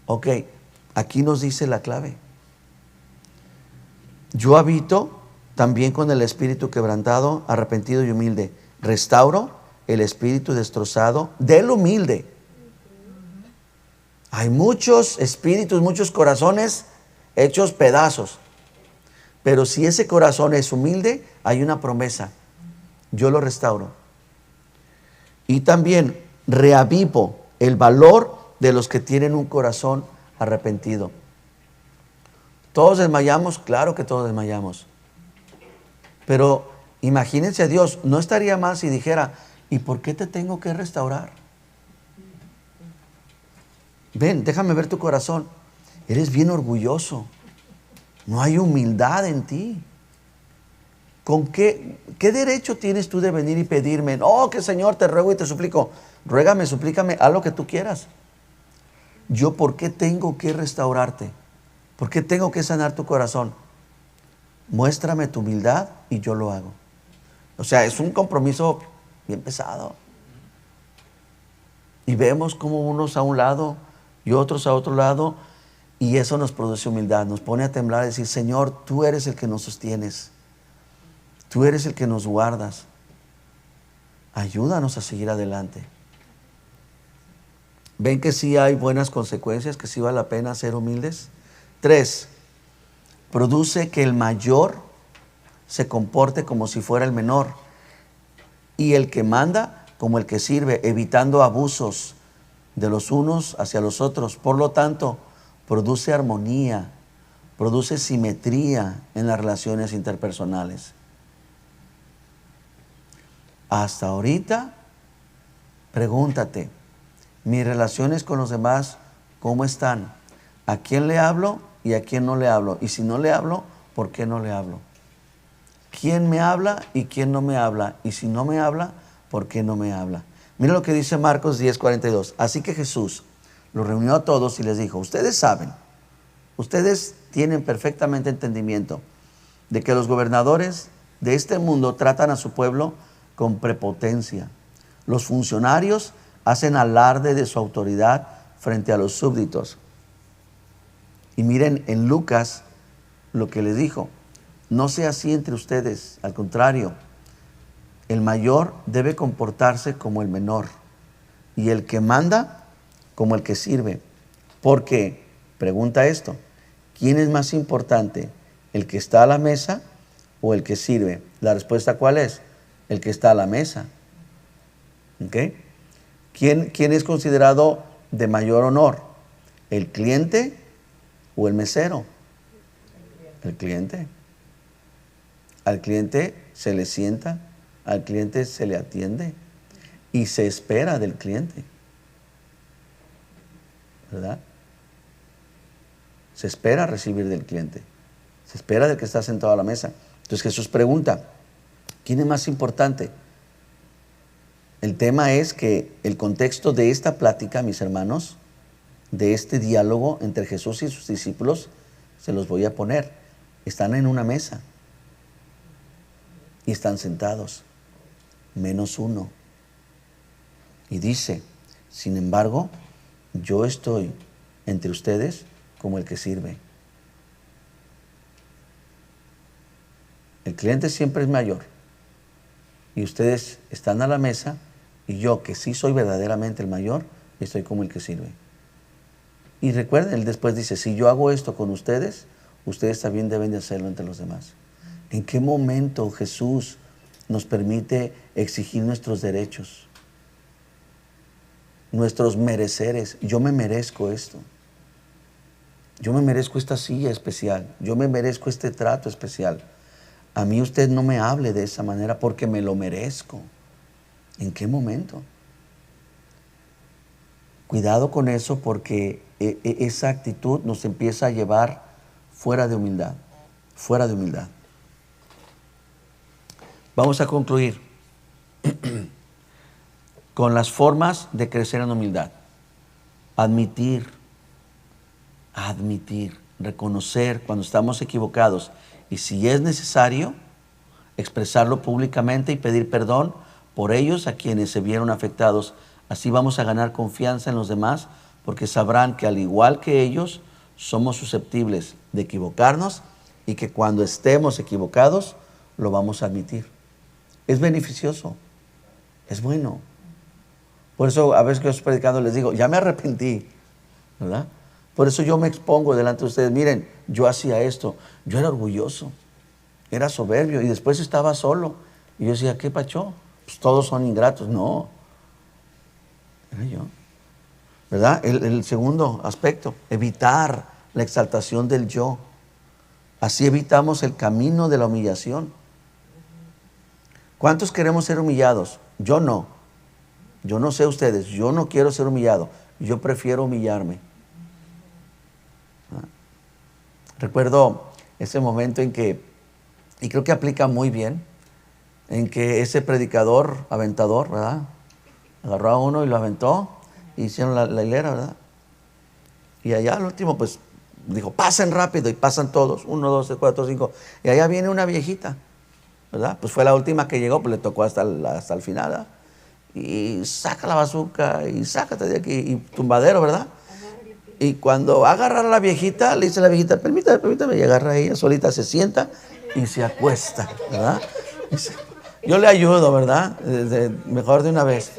Ok, aquí nos dice la clave. Yo habito también con el espíritu quebrantado, arrepentido y humilde. Restauro el espíritu destrozado del humilde. Hay muchos espíritus, muchos corazones hechos pedazos. Pero si ese corazón es humilde, hay una promesa. Yo lo restauro. Y también reavivo el valor de los que tienen un corazón arrepentido. ¿Todos desmayamos? Claro que todos desmayamos. Pero imagínense a Dios, no estaría mal si dijera, ¿y por qué te tengo que restaurar? Ven, déjame ver tu corazón. Eres bien orgulloso. No hay humildad en ti. ¿Con qué derecho tienes tú de venir y pedirme? No, que Señor, te ruego y te suplico. Ruégame, suplícame, haz lo que tú quieras. Yo, ¿por qué tengo que restaurarte? ¿Por qué tengo que sanar tu corazón? Muéstrame tu humildad y yo lo hago. O sea, es un compromiso bien pesado. Y vemos como unos a un lado y otros a otro lado, y eso nos produce humildad, nos pone a temblar y decir, Señor, tú eres el que nos sostienes. Tú eres el que nos guardas. Ayúdanos a seguir adelante. ¿Ven que sí hay buenas consecuencias, que sí vale la pena ser humildes? 3, produce que el mayor se comporte como si fuera el menor, y el que manda como el que sirve, evitando abusos de los unos hacia los otros. Por lo tanto, produce armonía, produce simetría en las relaciones interpersonales. Hasta ahorita, pregúntate, mis relaciones con los demás, ¿cómo están? ¿A quién le hablo y a quién no le hablo? Y si no le hablo, ¿por qué no le hablo? ¿Quién me habla y quién no me habla? Y si no me habla, ¿por qué no me habla? Mira lo que dice Marcos 10:42. Así que Jesús los reunió a todos y les dijo, ustedes saben, ustedes tienen perfectamente entendimiento de que los gobernadores de este mundo tratan a su pueblo con prepotencia. Los funcionarios hacen alarde de su autoridad frente a los súbditos. Y miren en Lucas lo que les dijo. No sea así entre ustedes, al contrario, el mayor debe comportarse como el menor y el que manda como el que sirve. Porque, pregunta esto, ¿quién es más importante? ¿El que está a la mesa o el que sirve? La respuesta ¿cuál es? El que está a la mesa. ¿Ok? ¿Quién es considerado de mayor honor? ¿El cliente o el mesero? El cliente. Al cliente se le sienta, al cliente se le atiende y se espera del cliente. ¿Verdad? Se espera recibir del cliente. Se espera del que está sentado a la mesa. Entonces Jesús pregunta, ¿quién es más importante? El tema es que el contexto de esta plática, mis hermanos, de este diálogo entre Jesús y sus discípulos, se los voy a poner. Están en una mesa y están sentados, menos uno. Y dice, sin embargo, yo estoy entre ustedes como el que sirve. El cliente siempre es mayor y ustedes están a la mesa y yo, que sí soy verdaderamente el mayor, estoy como el que sirve. Y recuerden, él después dice, si yo hago esto con ustedes, ustedes también deben de hacerlo entre los demás. ¿En qué momento Jesús nos permite exigir nuestros derechos? Nuestros mereceres. Yo me merezco esto. Yo me merezco esta silla especial. Yo me merezco este trato especial. A mí usted no me hable de esa manera porque me lo merezco. ¿En qué momento? Cuidado con eso porque esa actitud nos empieza a llevar fuera de humildad. Fuera de humildad. Vamos a concluir con las formas de crecer en humildad. Admitir, reconocer cuando estamos equivocados y si es necesario, expresarlo públicamente y pedir perdón por ellos a quienes se vieron afectados. Así vamos a ganar confianza en los demás porque sabrán que al igual que ellos somos susceptibles de equivocarnos y que cuando estemos equivocados lo vamos a admitir. Es beneficioso, es bueno. Por eso a veces que yo estoy predicando les digo, ya me arrepentí, ¿verdad? Por eso yo me expongo delante de ustedes. Miren, yo hacía esto, yo era orgulloso, era soberbio y después estaba solo. Y yo decía, ¿qué pacho? Pues todos son ingratos. No, era yo. ¿Verdad? El segundo aspecto, evitar la exaltación del yo. Así evitamos el camino de la humillación. ¿Cuántos queremos ser humillados? Yo no. Yo no sé ustedes, yo no quiero ser humillado. Yo prefiero humillarme. Recuerdo ese momento en que, y creo que aplica muy bien, en que ese predicador, aventador, ¿verdad? Agarró a uno y lo aventó, y hicieron la hilera, ¿verdad? Y allá al último, pues, dijo, pasen rápido, y pasan todos, 1, 2, 3, 4, 5, y allá viene una viejita, ¿verdad? Pues fue la última que llegó, pues le tocó hasta el final, ¿verdad? Y saca la bazuca, y sácate de aquí, y tumbadero, ¿verdad? Y cuando va a agarrar a la viejita, le dice a la viejita, permítame, y agarra a ella, solita se sienta y se acuesta, ¿verdad? Yo le ayudo, ¿verdad? Mejor de una vez.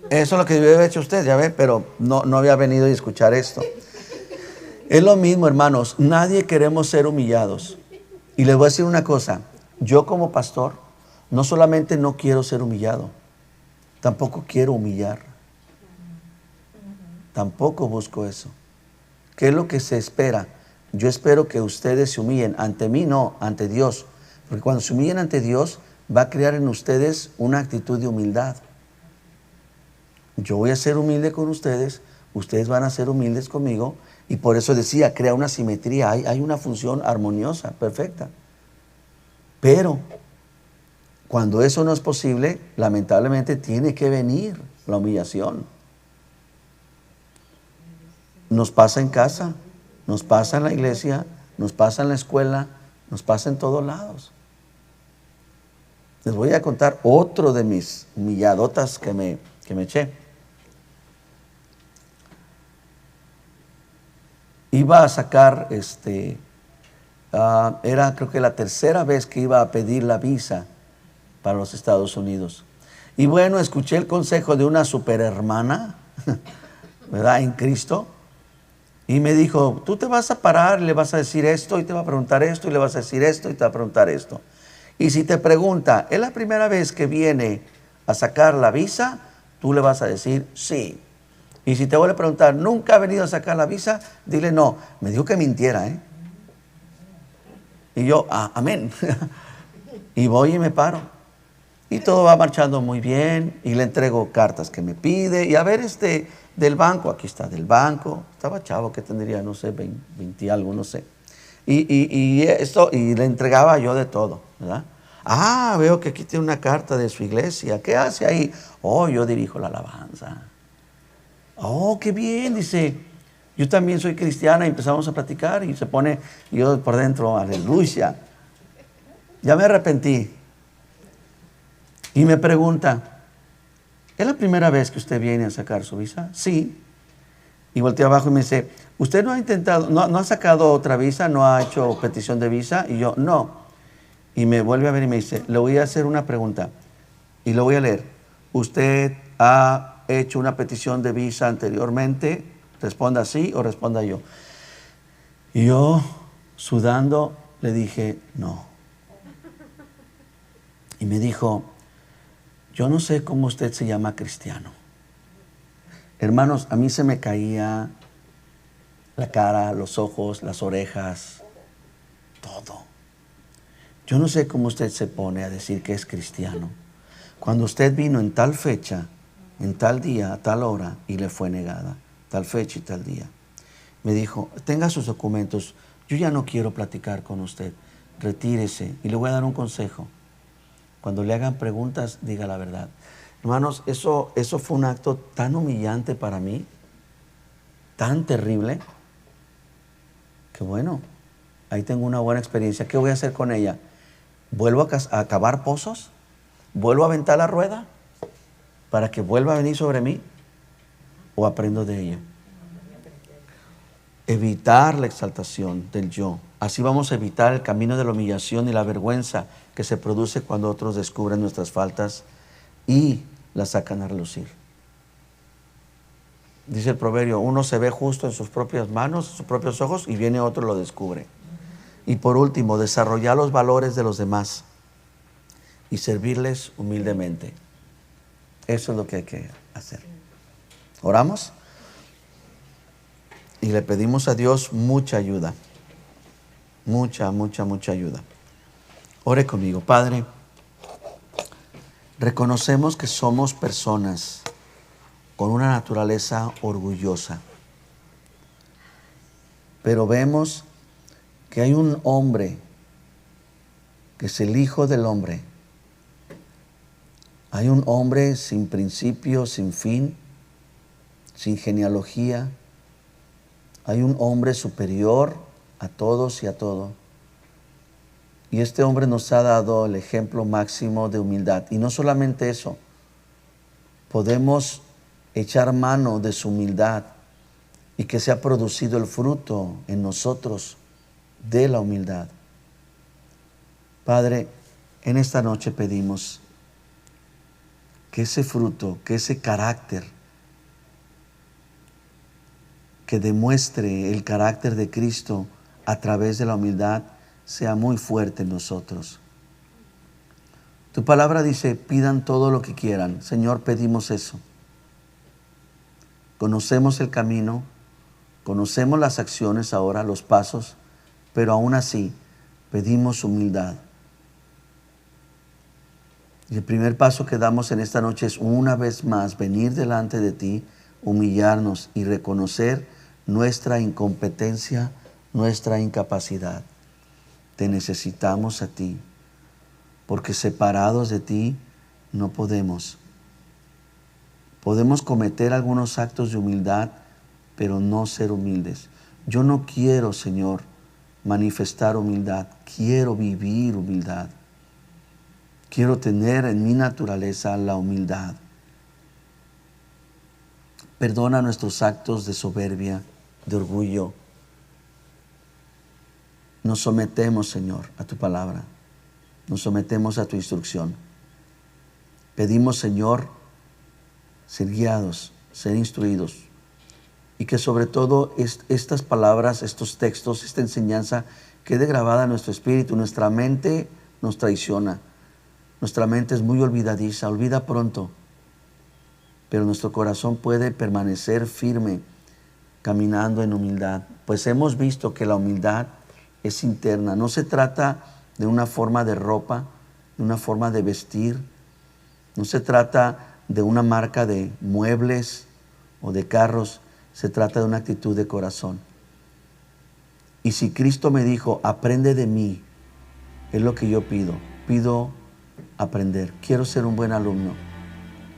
Eso es lo que debió haber hecho usted, ya ve, pero no había venido a escuchar esto. Es lo mismo, hermanos, nadie queremos ser humillados. Y les voy a decir una cosa, Yo como pastor, no solamente no quiero ser humillado, tampoco quiero humillar. Tampoco busco eso. ¿Qué es lo que se espera? Yo espero que ustedes se humillen. Ante mí no, ante Dios. Porque cuando se humillen ante Dios, va a crear en ustedes una actitud de humildad. Yo voy a ser humilde con ustedes, ustedes van a ser humildes conmigo. Y por eso decía, crea una simetría. Hay una función armoniosa, perfecta. Pero cuando eso no es posible, lamentablemente tiene que venir la humillación. Nos pasa en casa, nos pasa en la iglesia, nos pasa en la escuela, nos pasa en todos lados. Les voy a contar otro de mis humilladotas que me eché. Iba a sacar, era creo que la tercera vez que iba a pedir la visa para los Estados Unidos. Y bueno, escuché el consejo de una superhermana, ¿verdad? En Cristo. Y me dijo, tú te vas a parar, le vas a decir esto y te va a preguntar esto y le vas a decir esto y te va a preguntar esto. Y si te pregunta, ¿es la primera vez que viene a sacar la visa? Tú le vas a decir sí. Y si te vuelve a preguntar, ¿nunca ha venido a sacar la visa? Dile no. Me dijo que mintiera, ¿eh? Y yo, amén. Y voy y me paro. Y todo va marchando muy bien. Y le entrego cartas que me pide. Y a ver, del banco, aquí está, del banco. Estaba chavo, que tendría, no sé, 20 y algo, no sé. Y le entregaba yo de todo, ¿verdad? Veo que aquí tiene una carta de su iglesia. ¿Qué hace ahí? Yo dirijo la alabanza. Qué bien, dice. Yo también soy cristiana y empezamos a platicar y se pone yo por dentro, aleluya. Ya me arrepentí. Y me pregunta, ¿es la primera vez que usted viene a sacar su visa? Sí. Y volteé abajo y me dice, ¿usted no ha intentado, no ha sacado otra visa, no ha hecho petición de visa? Y yo, no. Y me vuelve a ver y me dice, le voy a hacer una pregunta y lo voy a leer. ¿Usted ha hecho una petición de visa anteriormente? Responda sí o responda yo. Y yo, sudando, le dije, no. Y me dijo, yo no sé cómo usted se llama cristiano. Hermanos, a mí se me caía la cara, los ojos, las orejas, todo. Yo no sé cómo usted se pone a decir que es cristiano, cuando usted vino en tal fecha, en tal día, a tal hora, y le fue negada, tal fecha y tal día. Me dijo, tenga sus documentos, yo ya no quiero platicar con usted, retírese. Y le voy a dar un consejo. Cuando le hagan preguntas, diga la verdad. Hermanos, eso fue un acto tan humillante para mí, tan terrible, que bueno, ahí tengo una buena experiencia. ¿Qué voy a hacer con ella? ¿Vuelvo a cavar pozos? ¿Vuelvo a aventar la rueda para que vuelva a venir sobre mí? ¿O aprendo de ella? Evitar la exaltación del yo. Así vamos a evitar el camino de la humillación y la vergüenza que se produce cuando otros descubren nuestras faltas y las sacan a relucir. Dice el proverbio, uno se ve justo en sus propias manos, en sus propios ojos, y viene otro y lo descubre. Y por último, desarrollar los valores de los demás y servirles humildemente. Eso es lo que hay que hacer. ¿Oramos? Y le pedimos a Dios mucha ayuda. Mucha, mucha, mucha ayuda. Ore conmigo. Padre, reconocemos que somos personas con una naturaleza orgullosa. Pero vemos que hay un hombre, que es el Hijo del Hombre. Hay un hombre sin principio, sin fin, sin genealogía. Hay un hombre superior a todos y a todo. Y este hombre nos ha dado el ejemplo máximo de humildad. Y no solamente eso, podemos echar mano de su humildad y que se ha producido el fruto en nosotros de la humildad. Padre, en esta noche pedimos que ese fruto, que ese carácter que demuestre el carácter de Cristo a través de la humildad sea muy fuerte en nosotros. Tu palabra dice, pidan todo lo que quieran. Señor, pedimos eso. Conocemos el camino, conocemos las acciones ahora, los pasos, pero aún así pedimos humildad. Y el primer paso que damos en esta noche es una vez más venir delante de ti, humillarnos y reconocer nuestra incompetencia, nuestra incapacidad. Te necesitamos a ti, porque separados de ti no podemos. Podemos cometer algunos actos de humildad, pero no ser humildes. Yo no quiero, Señor, manifestar humildad. Quiero vivir humildad. Quiero tener en mi naturaleza la humildad. Perdona nuestros actos de soberbia, de orgullo. Nos sometemos, Señor, a tu palabra. Nos sometemos a tu instrucción. Pedimos, Señor, ser guiados, ser instruidos. Y que sobre todo estas palabras, estos textos, esta enseñanza quede grabada en nuestro espíritu. Nuestra mente nos traiciona. Nuestra mente es muy olvidadiza, olvida pronto. Pero nuestro corazón puede permanecer firme, caminando en humildad. Pues hemos visto que la humildad es interna. No se trata de una forma de ropa, de una forma de vestir. No se trata de una marca de muebles o de carros. Se trata de una actitud de corazón. Y si Cristo me dijo, aprende de mí, es lo que yo pido. Pido aprender. Quiero ser un buen alumno.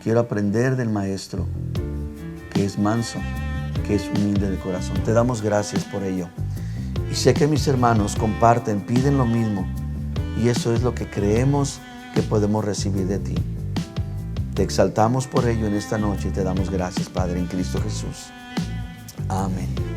Quiero aprender del Maestro, que es manso, que es humilde de corazón. Te damos gracias por ello. Y sé que mis hermanos comparten, piden lo mismo. Y eso es lo que creemos que podemos recibir de ti. Te exaltamos por ello en esta noche y te damos gracias, Padre, en Cristo Jesús. Amén.